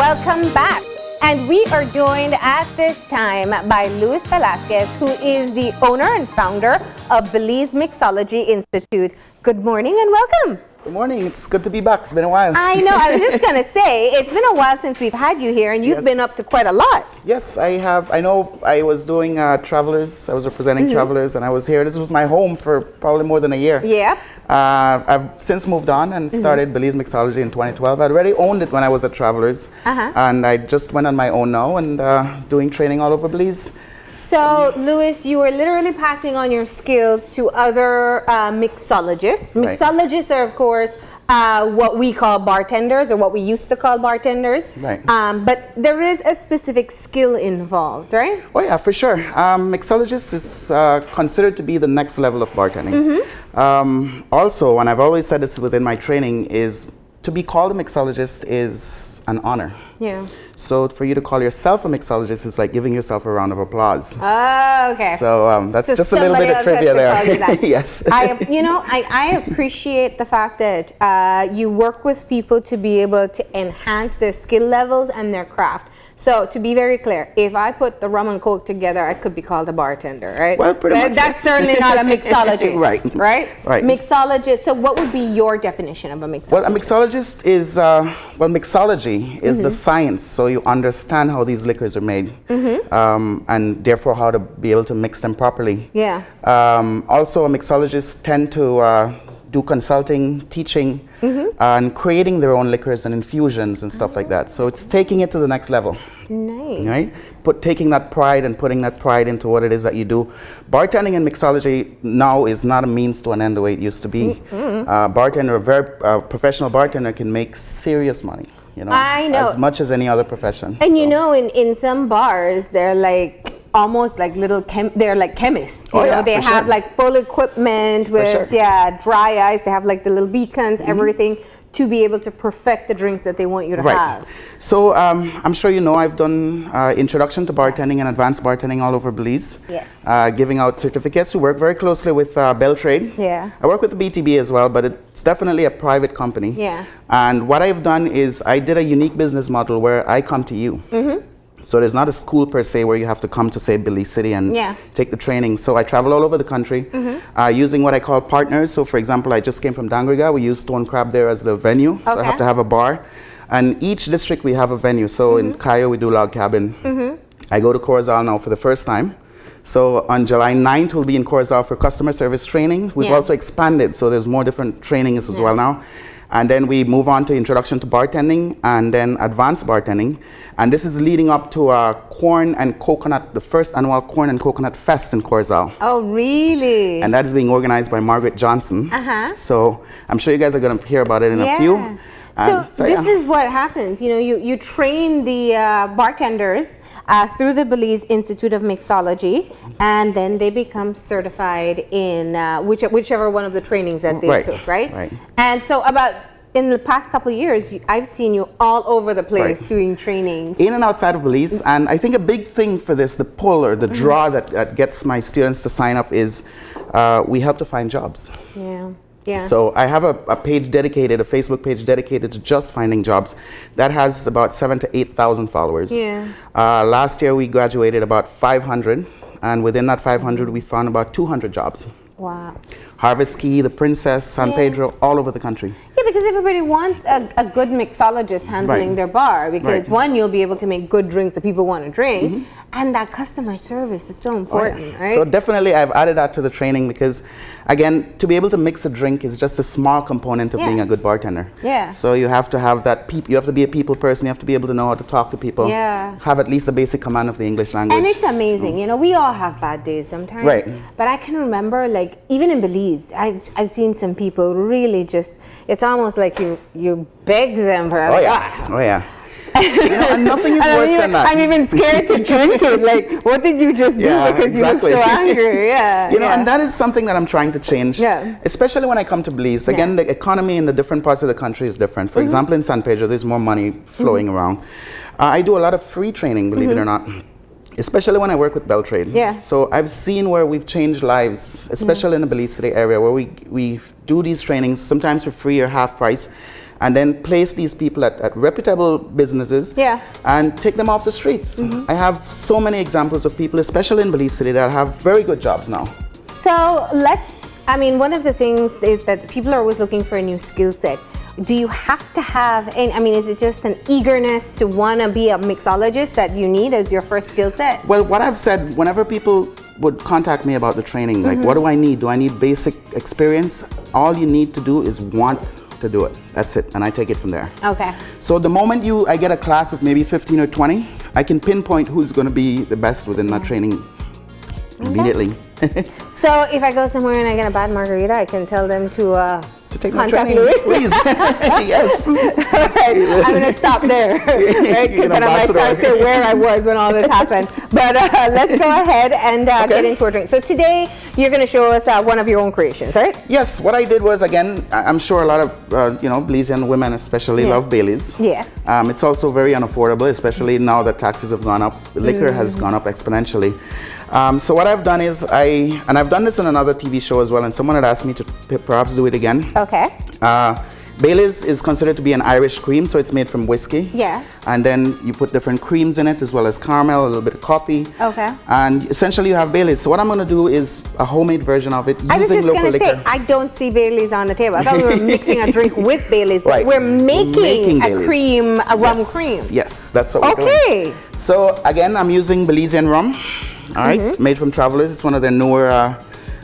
welcome back. And we are joined at this time by Luis Velasquez, who is the owner and founder of Belize Mixology Institute. Good morning and welcome. Good morning. It's good to be back. It's been a while. I know. I was just going to say, it's been a while since we've had you here, and you've been up to quite a lot. Yes, I have. I know I was doing Travelers. I was representing Travelers, and I was here. This was my home for probably more than a year. Yeah. I've since moved on and started Belize Mixology in 2012. I'd already owned it when I was at Travelers, and I just went on my own now and doing training all over Belize. So, Luis, you are literally passing on your skills to other mixologists. Mixologists are, of course, what we call bartenders, or what we used to call bartenders. Right. But there is a specific skill involved, right? Oh yeah, for sure. Mixologist is considered to be the next level of bartending. Also, and I've always said this within my training, is to be called a mixologist is an honor. Yeah. So for you to call yourself a mixologist is like giving yourself a round of applause. Oh, okay. So that's just a little bit of trivia there. Yes. I appreciate the fact that you work with people to be able to enhance their skill levels and their craft. So to be very clear, if I put the rum and coke together, I could be called a bartender, right? Well, pretty much. That's certainly not a mixologist, Right. Mixologist. So what would be your definition of a mixologist? Well, a mixologist is, mixology is the science, so you understand how these liquors are made, and therefore how to be able to mix them properly. Yeah. Also, a mixologist tend to do consulting, teaching, and creating their own liquors and infusions and stuff like that. So it's taking it to the next level. Nice. Right? Taking that pride and putting that pride into what it is that you do. Bartending and mixology now is not a means to an end the way it used to be. Bartender, a very professional bartender can make serious money. I know. As much as any other profession. And in some bars, they're like almost like little they're like chemists. They have like full equipment with dry ice. They have like the little beacons, everything, to be able to perfect the drinks that they want you to have. So I'm sure I've done introduction to bartending and advanced bartending all over Belize. Yes. Giving out certificates. We work very closely with Beltrade. Yeah. I work with the BTB as well, but it's definitely a private company. Yeah. And what I've done is I did a unique business model where I come to you. So there's not a school per se where you have to come to, say, Belize City and take the training. So I travel all over the country using what I call partners. So for example, I just came from Dangriga. We use Stone Crab there as the venue. So I have to have a bar. And each district we have a venue. So in Cayo we do Log Cabin. I go to Corozal now for the first time. So on July 9th we'll be in Corozal for customer service training. We've also expanded, so there's more different trainings as well now. And then we move on to introduction to bartending and then advanced bartending. And this is leading up to corn and coconut, the first annual Corn and Coconut Fest in Corozal. Oh, really? And that is being organized by Margaret Johnson. So I'm sure you guys are going to hear about it in a few. So this is what happens. You train the bartenders through the Belize Institute of Mixology, and then they become certified in whichever one of the trainings that they took, right? And so in the past couple of years, I've seen you all over the place doing trainings. In and outside of Belize. And I think a big thing for this, the pull or the draw that gets my students to sign up is we help to find jobs. Yeah. So I have a page dedicated, a Facebook page dedicated to just finding jobs. That has about 7,000 to 8,000 followers. Last year we graduated about 500, and within that 500 we found about 200 jobs. Wow. Harvest Key, the Princess, San Pedro, all over the country. Yeah, because everybody wants a good mixologist handling their bar, because one, you'll be able to make good drinks that people want to drink, and that customer service is so important, right? So definitely I've added that to the training because, again, to be able to mix a drink is just a small component of being a good bartender. So you have to have that, you have to be a people person, you have to be able to know how to talk to people, have at least a basic command of the English language. And it's amazing, we all have bad days sometimes, but I can remember, like, even in Belize, I've seen some people really just, it's almost like you beg them for and nothing is worse than that. I'm even scared to drink it. Like, what did you just do? Because you look so angry. And that is something that I'm trying to change. Especially when I come to Belize. Again, the economy in the different parts of the country is different. For example, in San Pedro, there's more money flowing around. I do a lot of free training, believe it or not. Especially when I work with Beltrade. So I've seen where we've changed lives, especially in the Belize City area, where we do these trainings sometimes for free or half price. and then place these people at reputable businesses and take them off the streets. I have so many examples of people, especially in Belize City, that have very good jobs now. So one of the things is that people are always looking for a new skill set. Do you have to have, is it just an eagerness to want to be a mixologist that you need as your first skill set? Well, what I've said, whenever people would contact me about the training, like what do I need? Do I need basic experience? All you need to do is want to do it. That's it. And I take it from there. Okay. So the moment I get a class of maybe 15 or 20, I can pinpoint who's going to be the best within that training immediately. So if I go somewhere and I get a bad margarita, I can tell them to take my contact training, Louis? please. Yes. Right. I'm going to stop there. Right? Because then I might start to say where I was when all this happened. But let's go ahead and get into our drink. So today you're going to show us one of your own creations, right? Yes. What I did was, again, I'm sure a lot of Belizean women especially love Baileys. Yes. It's also very unaffordable, especially now that taxes have gone up. Liquor has gone up exponentially. So what I've done is I've done this on another TV show as well, and someone had asked me to perhaps do it again. Okay. Baileys is considered to be an Irish cream, so it's made from whiskey. Yeah. And then you put different creams in it, as well as caramel, a little bit of coffee. Okay. And essentially you have Baileys. So what I'm going to do is a homemade version of it using local liquor. I was just going to say, I don't see Baileys on the table. I thought we were mixing a drink with Baileys, but we're making a cream, a rum cream. Yes, that's what we're doing. Okay. So again, I'm using Belizean rum. All right, made from Travelers. It's one of their newer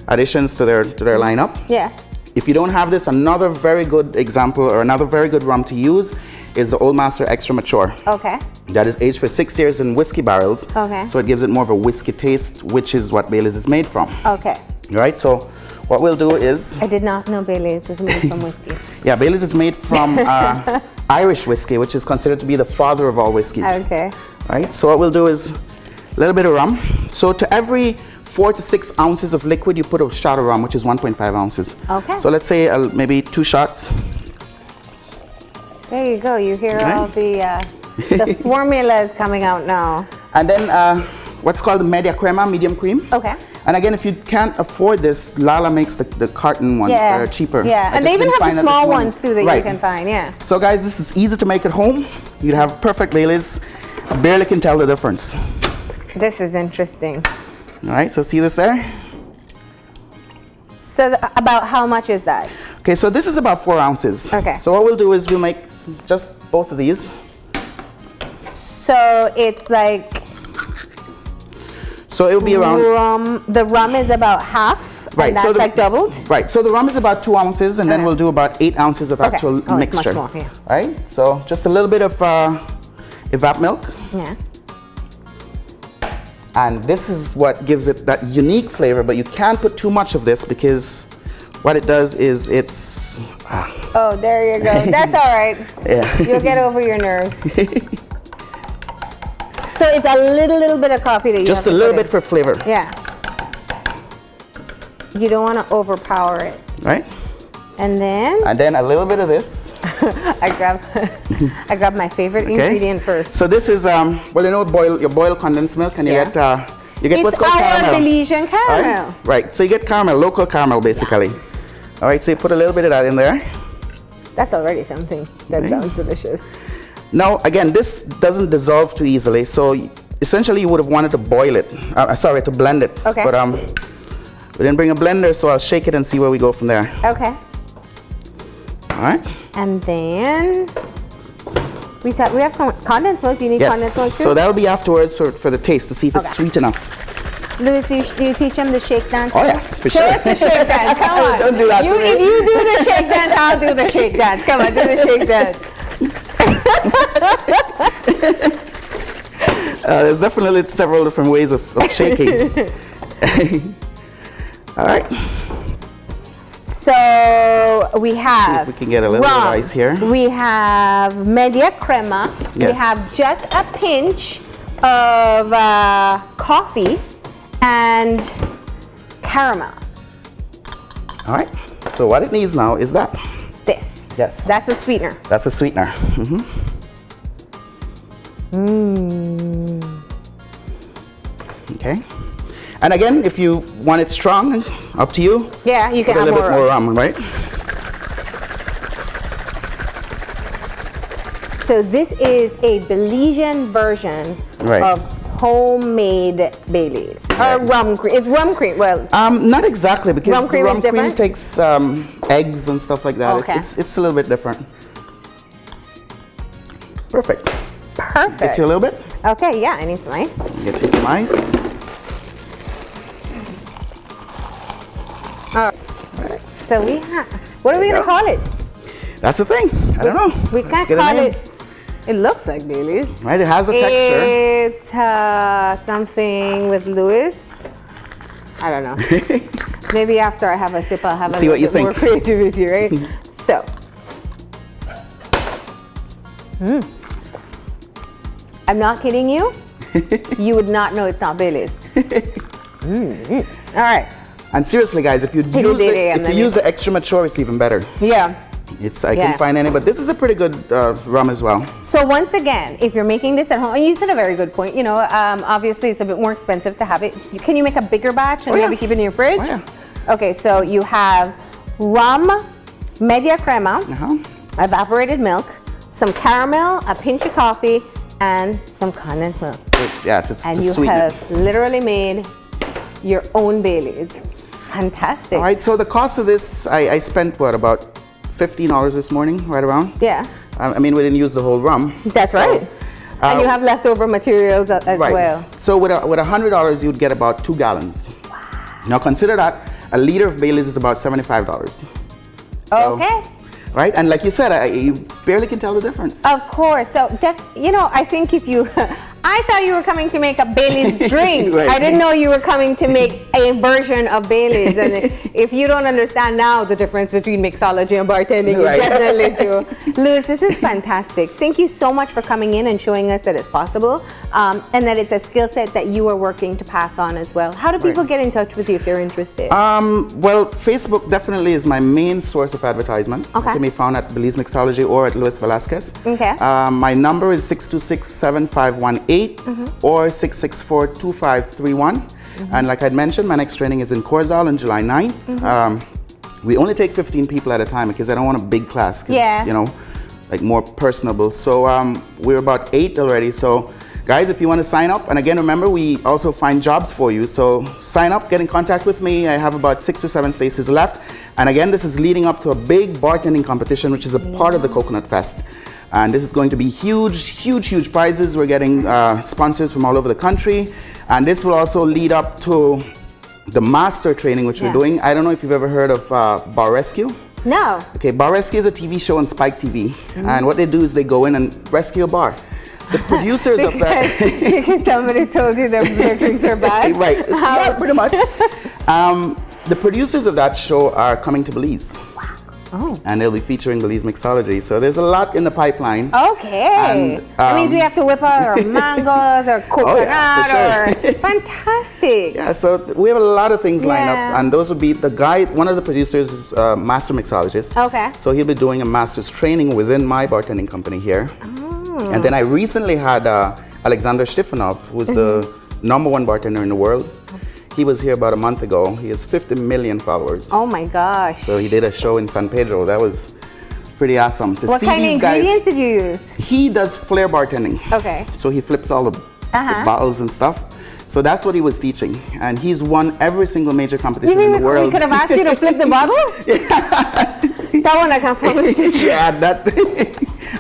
additions to their lineup. Yeah. If you don't have this, another very good example or another very good rum to use is the Old Master Extra Mature. Okay. That is aged for 6 years in whiskey barrels. Okay. So it gives it more of a whiskey taste, which is what Baileys is made from. Okay. All right, so what we'll do is... I did not know Baileys was made from whiskey. Yeah, Baileys is made from Irish whiskey, which is considered to be the father of all whiskeys. Okay. All right, so what we'll do is a little bit of rum. So to every 4 to 6 ounces of liquid, you put a shot of rum, which is 1.5 ounces. Okay. So let's say maybe 2 shots. There you go. You hear all the formulas coming out now. And then what's called the media crema, medium cream. Okay. And again, if you can't afford this, Lala makes the carton ones that are cheaper. Yeah, and they even have the small ones too that you can find, yeah. So guys, this is easy to make at home. You'd have perfect Baileys. I barely can tell the difference. This is interesting. All right, so see this there? So about how much is that? Okay, so this is about 4 ounces. Okay. So what we'll do is we'll make just both of these. So it's like... So it will be around... The rum is about half, right, and that's like doubled? Right, so the rum is about 2 ounces, and then we'll do about 8 ounces of actual mixture. It's much more, yeah. Right, so just a little bit of evap milk. Yeah. And this is what gives it that unique flavor, but you can't put too much of this because what it does is it's... Oh, there you go. That's all right. Yeah. You'll get over your nerves. So it's a little bit of coffee that you just a little bit for flavor. Yeah. You don't want to overpower it. Right. And then? And then a little bit of this. I grab my favorite ingredient first. So this is well, you know, your boiled condensed milk, and you get what's called caramel. It's our Belizean caramel. Right. So you get caramel, local caramel, basically. Yeah. All right. So you put a little bit of that in there. That's already something. That sounds delicious. Now, again, this doesn't dissolve too easily. So essentially, you would have wanted to boil it. To blend it. Okay. But we didn't bring a blender, so I'll shake it and see where we go from there. Okay. All right. And then we have condensed milk. Do you need condensed milk too? So that'll be afterwards for the taste to see if it's sweet enough. Louis, do you teach them the shake dance? Oh yeah, for sure. Show us the shake dance. Come on. Don't do that to me. If you do the shake dance, I'll do the shake dance. Come on, do the shake dance. There's definitely several different ways of shaking. All right. So we have see if we can get a little bit of ice here. We have media crema. Yes. We have just a pinch of coffee and caramel. All right. So what it needs now is that. This. Yes. That's a sweetener. That's a sweetener. Okay. And again, if you want it strong, up to you. Yeah, you can put add a little bit more rum, right? So this is a Belizean version Right. of homemade Baileys or rum cream. It's rum cream. Well, not exactly, because rum cream the rum is cream different? takes eggs and stuff like that. Okay. It's a little bit different. Perfect. Perfect. Get you a little bit. Okay, yeah, I need some ice. Get you some ice. All right. So we have. What are we gonna call it? That's the thing. I don't know. We Let's can't get a call name. it. It looks like Baileys. Right, it has a texture. It's something with Lewis. I don't know. Maybe after I have a sip, I'll have a See what little you bit think. more creativity, right? So, I'm not kidding you. You would not know it's not Baileys. All right. And seriously, guys, if you use the extra mature, it's even better. Yeah. I can find any, but this is a pretty good rum as well. So once again, if you're making this at home, and you said a very good point, you know, obviously it's a bit more expensive to have it. Can you make a bigger batch and maybe keep it in your fridge? Oh, yeah. Okay, so you have rum, media crema, evaporated milk, some caramel, a pinch of coffee, and some condensed milk. Yeah, just and to you sweeten it. have literally made your own Baileys. Fantastic. All right, so the cost of this, I spent what, about $15 this morning, right around? Yeah. I mean, we didn't use the whole rum. That's right. And you have leftover materials as well. So with $100, you'd get about 2 gallons. Wow. Now consider that a liter of Baileys is about $75. So, okay. Right, and like you said, you barely can tell the difference. Of course. So, you know, I think if you, I thought you were coming to make a Baileys drink. Right. I didn't know you were coming to make a version of Baileys. And if you don't understand now the difference between mixology and bartending, you definitely do. Lewis, this is fantastic. Thank you so much for coming in and showing us that it's possible, and that it's a skill set that you are working to pass on as well. How do people get in touch with you if they're interested? Well, Facebook definitely is my main source of advertisement. Okay. It can be found at Belize Mixology or at Louis Velasquez. Okay. My number is 626-7518 or 664-2531. And like I'd mentioned, my next training is in Corzal on July 9th. We only take 15 people at a time because I don't want a big class. It's, you know, like more personable. So we're about 8 already. So guys, if you want to sign up, and again, remember, we also find jobs for you. So sign up, get in contact with me. I have about 6 or 7 spaces left. And again, this is leading up to a big bartending competition, which is a part of the Coconut Fest. And this is going to be huge, huge, huge prizes. We're getting sponsors from all over the country. And this will also lead up to the master training, which we're doing. I don't know if you've ever heard of Bar Rescue. No. Okay, Bar Rescue is a TV show on Spike TV. And what they do is they go in and rescue a bar. The producers of that... because somebody told you that their drinks are bad? Right, yeah, pretty much. The producers of that show are coming to Belize. Oh. And they'll be featuring Belize Mixology. So there's a lot in the pipeline. Okay. And, that means we have to whip out our mangoes or coconut for sure. or fantastic. Yeah, so we have a lot of things lined up. And those would be the guy, one of the producers is a master mixologist. Okay. So he'll be doing a master's training within my bartending company here. Oh. And then I recently had Alexander Stifanov, who's the #1 bartender in the world. He was here about a month ago. He has 50 million followers. Oh my gosh. So he did a show in San Pedro. That was pretty awesome to what see kind these of guys. ingredients did you use? He does flair bartending. Okay. So he flips all the bottles and stuff. So that's what he was teaching. And he's won every single major competition in the world. We could have asked you to flip the bottle? That one I can't promise. Yeah, that.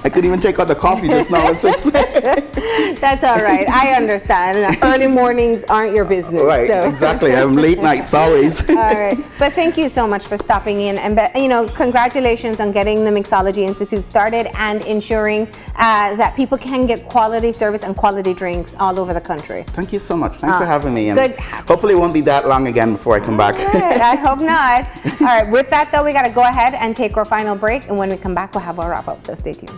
I couldn't even take out the coffee just now. It's just That's all right. I understand. Early mornings aren't your business. Right, so. Exactly. I'm late nights always. All right. But thank you so much for stopping in. And, you know, congratulations on getting the Mixology Institute started and ensuring that people can get quality service and quality drinks all over the country. Thank you so much. Thanks for having me. And good. Hopefully it won't be that long again before I come back. I hope not. All right. With that, though, we got to go ahead and take our final break. And when we come back, we'll have our wrap up. So stay tuned.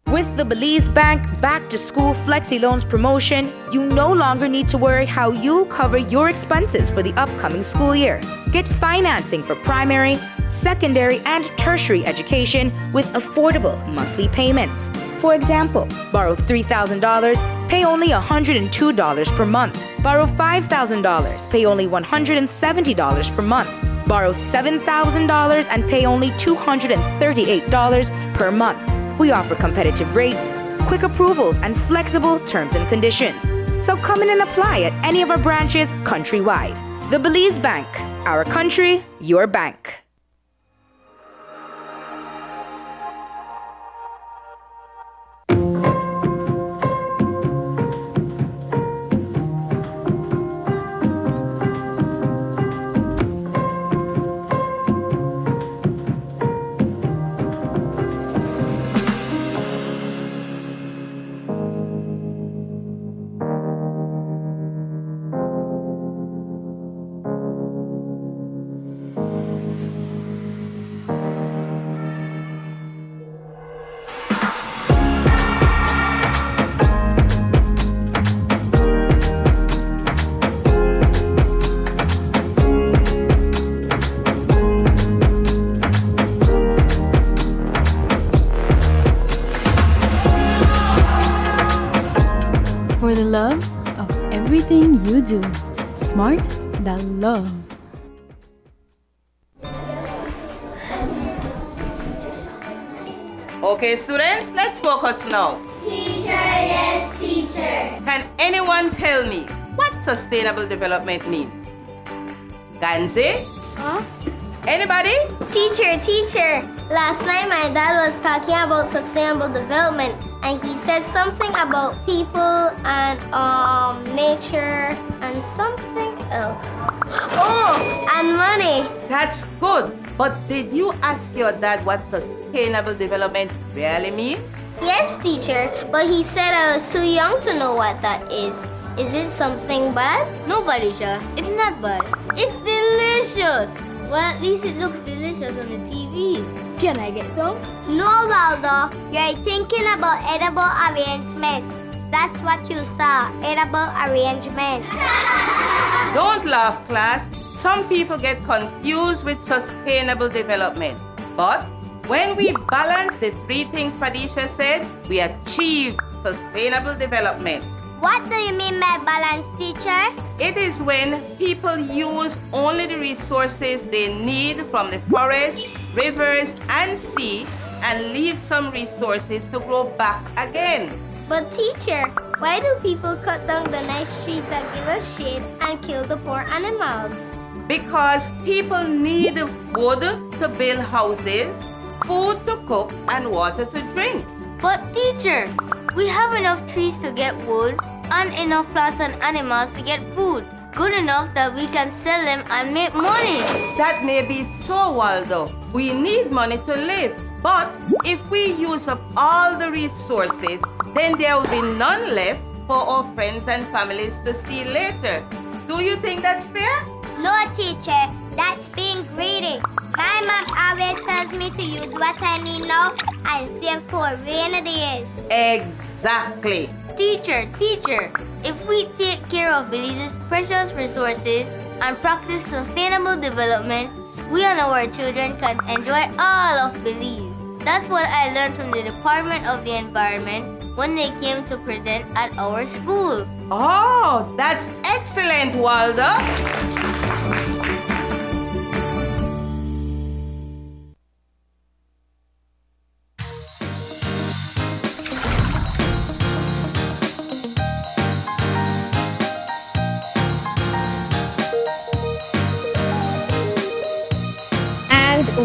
With With the Belize Bank Back to School Flexi Loans promotion, you no longer need to worry how you'll cover your expenses for the upcoming school year. Get financing for primary, secondary, and tertiary education with affordable monthly payments. For example, borrow $3,000, pay only $102 per month. Borrow $5,000, pay only $170 per month. Borrow $7,000 and pay only $238 per month. We offer competitive rates, quick approvals, and flexible terms and conditions. So come in and apply at any of our branches countrywide. The Belize Bank, our country, your bank. For the love of everything you do. Smart that love. Okay, students, let's focus now. Teacher, yes, teacher. Can anyone tell me what sustainable development means? Ganze? Huh? Anybody? Teacher. Last night my dad was talking about sustainable development and he said something about people and nature and something else. Oh, and money. That's good. But did you ask your dad what sustainable development really means? Yes, teacher, but he said I was too young to know what that is. Is it something bad? No, Barisha, it's not bad. It's delicious. Well, at least it looks delicious on the TV. Can I get some? No, Waldo. You're thinking about edible arrangements. That's what you saw, edible arrangements. Don't laugh, class. Some people get confused with sustainable development. But when we balance the three things Padisha said, we achieve sustainable development. What do you mean by balance, teacher? It is when people use only the resources they need from the forest, rivers, and sea and leave some resources to grow back again. But teacher, why do people cut down the nice trees that give us shade and kill the poor animals? Because people need wood to build houses, food to cook, and water to drink. But teacher, we have enough trees to get wood and enough plants and animals to get food. Good enough that we can sell them and make money. That may be so, Waldo. We need money to live. But if we use up all the resources, then there will be none left for our friends and families to see later. Do you think that's fair? No, teacher. That's being greedy. My mom always tells me to use what I need now and save for rainy days. Exactly. Teacher, if we take care of Belize's precious resources and practice sustainable development, we and our children can enjoy all of Belize. That's what I learned from the Department of the Environment when they came to present at our school. Oh, that's excellent, Waldo.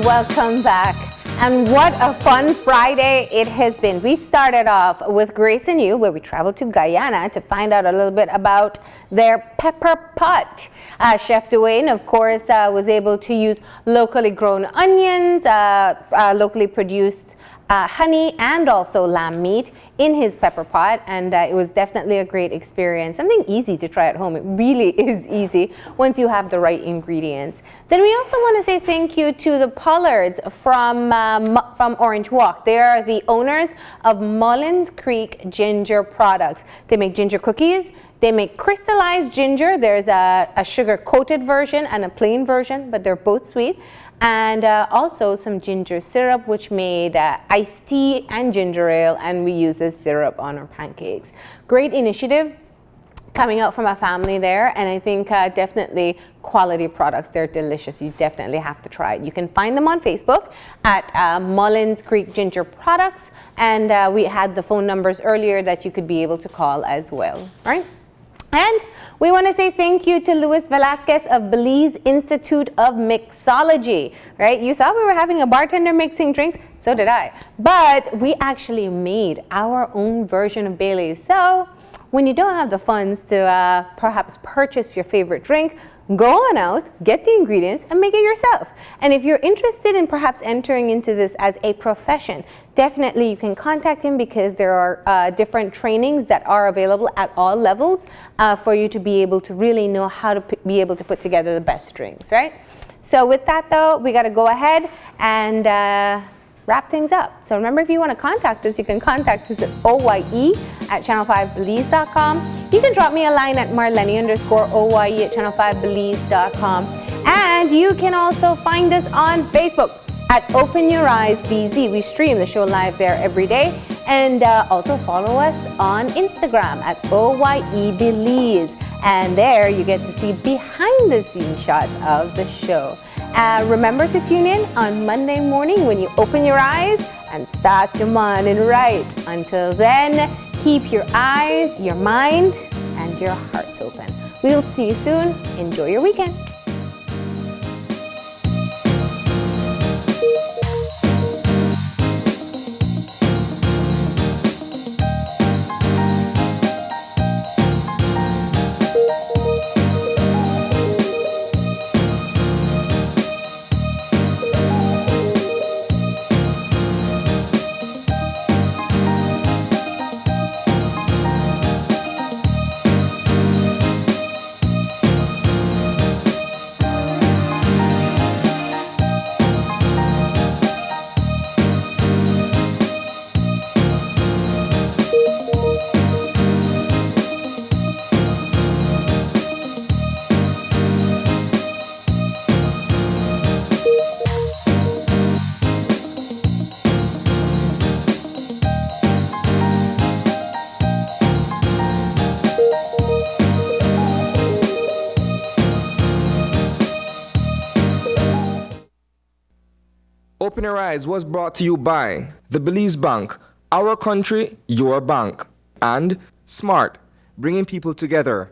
Welcome back. And what a fun Friday it has been. We started off with Grace and You, where we traveled to Guyana to find out a little bit about their pepper pot. Chef Dwayne, of course, was able to use locally grown onions, locally produced honey and also lamb meat in his pepper pot, and it was definitely a great experience. Something easy to try at home. It really is easy once you have the right ingredients. Then we also want to say thank you to the Pollards from Orange Walk. They are the owners of Mullins Creek Ginger Products. They make ginger cookies. They make crystallized ginger. There's a sugar-coated version and a plain version, but they're both sweet. And also some ginger syrup, which made iced tea and ginger ale, and we use this syrup on our pancakes. Great initiative coming out from a family there, and I think definitely quality products. They're delicious. You definitely have to try it. You can find them on Facebook at Mullins Creek Ginger Products, and we had the phone numbers earlier that you could be able to call as well, right? And we want to say thank you to Luis Velasquez of Belize Institute of Mixology, right? You thought we were having a bartender mixing drinks, so did I. But we actually made our own version of Baileys. So when you don't have the funds to perhaps purchase your favorite drink, go on out, get the ingredients, and make it yourself. And if you're interested in perhaps entering into this as a profession, definitely you can contact him, because there are different trainings that are available at all levels for you to be able to really know how to be able to put together the best drinks, right? So with that though, we got to go ahead and wrap things up. So remember, if you want to contact us, you can contact us at oye@channel5belize.com. You can drop me a line at marlene_oye@channel5belize.com. And you can also find us on Facebook at Open Your Eyes BZ. We stream the show live there every day. And also follow us on Instagram at OYEBelize. And there you get to see behind the scenes shots of the show. Remember to tune in on Monday morning when you open your eyes and start your morning right. Until then, keep your eyes, your mind, and your hearts open. We'll see you soon. Enjoy your weekend. Open Your Eyes was brought to you by the Belize Bank, our country, your bank, and Smart, bringing people together